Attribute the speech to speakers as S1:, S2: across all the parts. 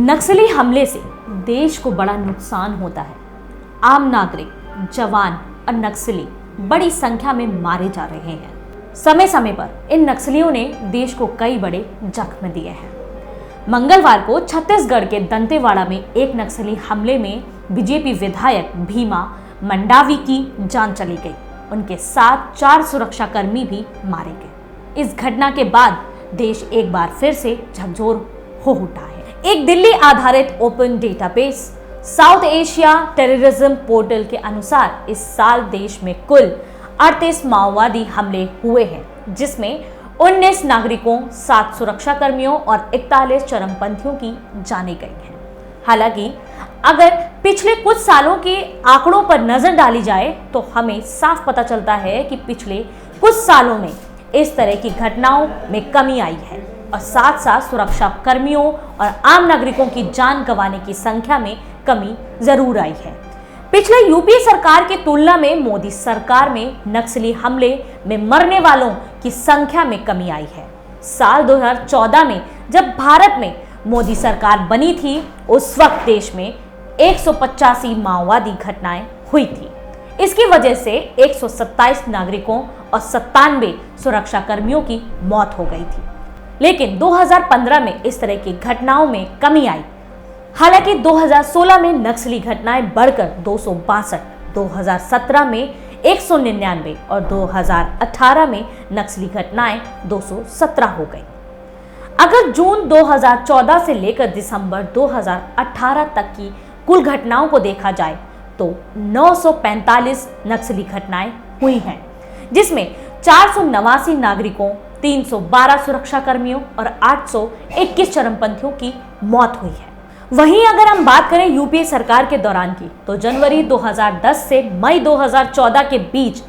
S1: नक्सली हमले से देश को बड़ा नुकसान होता है। आम नागरिक, जवान और नक्सली बड़ी संख्या में मारे जा रहे हैं। समय समय पर इन नक्सलियों ने देश को कई बड़े जख्म दिए हैं। मंगलवार को छत्तीसगढ़ के दंतेवाड़ा में एक नक्सली हमले में बीजेपी विधायक भीमा मंडावी की जान चली गई। उनके साथ 4 सुरक्षाकर्मी भी मारे गए। इस घटना के बाद देश एक बार फिर से झकझोर हो उठा है। एक दिल्ली आधारित open database south Asia terrorism portal के अनुसार इस साल देश में कुल 38 माओवादी हमले हुए हैं, जिसमें 19 नागरिकों, 7 सुरक्षाकर्मियों और 41 चरमपंथियों की जानें गई हैं। हालांकि अगर पिछले कुछ सालों के आंकड़ों पर नजर डाली जाए तो हमें साफ पता चलता है कि पिछले कुछ सालों में इस तरह की घटनाओं में कमी आई है और साथ साथ सुरक्षा कर्मियों और आम नागरिकों की जान गंवाने की संख्या में कमी जरूर आई है। पिछले यूपीए सरकार की तुलना में मोदी सरकार में नक्सली हमले में मरने वालों की संख्या में कमी आई है। साल 2014 में जब भारत में मोदी सरकार बनी थी, उस वक्त देश में 185 माओवादी घटनाएं हुई थी। इसकी वजह से 127 नागरिकों और 97 सुरक्षा कर्मियों की मौत हो गई थी। लेकिन 2015 में इस तरह की घटनाओं में कमी आई। हालांकि 2016 में नक्सली घटनाएं बढ़कर 262, 2017 में 199 और 2018 में नक्सली घटनाएं 217 हो गई। अगर जून 2014 से लेकर दिसंबर 2018 तक की कुल घटनाओं को देखा जाए तो 945 नक्सली घटनाएं हुई हैं, जिसमें 489 नागरिकों, 312 सुरक्षा कर्मियों और 821 चरमपंथियों की मौत हुई है। वहीं अगर हम बात करें यूपीए सरकार के दौरान की, तो जनवरी 2010 से मई 2014 के बीच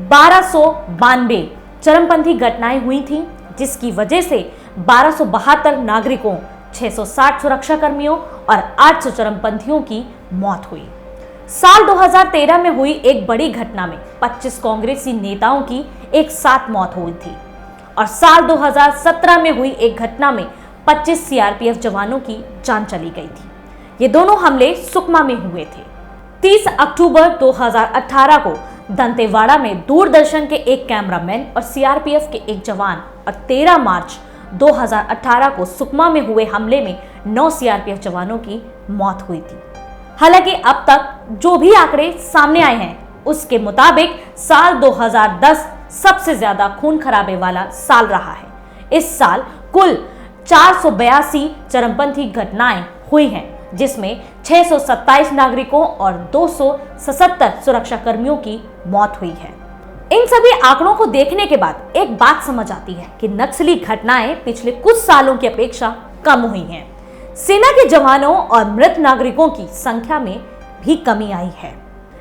S1: 1292 चरमपंथी घटनाएं हुई थी, जिसकी वजह से 1272 नागरिकों, 660 सुरक्षा कर्मियों और 800 चरमपंथियों की मौत हुई। साल 2013 में हुई एक बड़ी घटना में 25 कांग्रेसी नेताओं की एक साथ मौत हुई थी और साल 2017 में हुई एक घटना में 25 सीआरपीएफ जवानों की जान चली गई थी। ये दोनों हमले सुकमा में हुए थे। 30 अक्टूबर 2018 को दंतेवाड़ा में दूरदर्शन के एक कैमरामैन और सीआरपीएफ के एक जवान और 13 मार्च 2018 को सुकमा में हुए हमले में 9 सीआरपीएफ जवानों की मौत हुई थी। हालांकि अब तक जो भी आंकड़े सामने आए हैं, उसके मुताबिक साल 2010 सबसे ज्यादा खून खराबे वाला साल रहा है। इस साल कुल 482 चरमपंथी घटनाएं हुई हैं, जिसमें 627 नागरिकों और 277 सुरक्षा कर्मियों की मौत हुई है। इन सभी आंकड़ों को देखने के बाद एक बात समझ आती है कि नक्सली घटनाएं पिछले कुछ सालों की अपेक्षा कम हुई हैं। सेना के जवानों और मृत नागरिकों की संख्या में भी कमी आई है,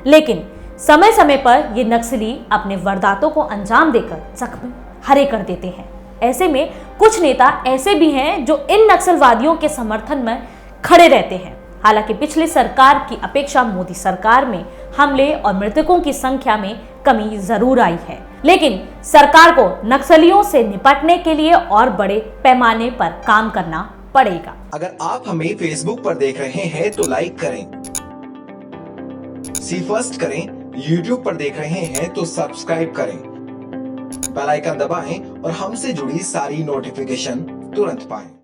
S1: लेकिन समय समय पर ये नक्सली अपने वारदातों को अंजाम देकर जख्म हरे कर देते हैं। ऐसे में कुछ नेता ऐसे भी हैं जो इन नक्सलवादियों के समर्थन में खड़े रहते हैं। हालांकि पिछली सरकार की अपेक्षा मोदी सरकार में हमले और मृतकों की संख्या में कमी जरूर आई है, लेकिन सरकार को नक्सलियों से निपटने के लिए और बड़े पैमाने पर काम करना पड़ेगा।
S2: अगर आप हमें फेसबुक पर देख रहे हैं तो लाइक करें, सी फर्स्ट करें, यूट्यूब पर देख रहे हैं तो सब्सक्राइब करें, बेल आइकन दबाएं और हमसे जुड़ी सारी नोटिफिकेशन तुरंत पाएं।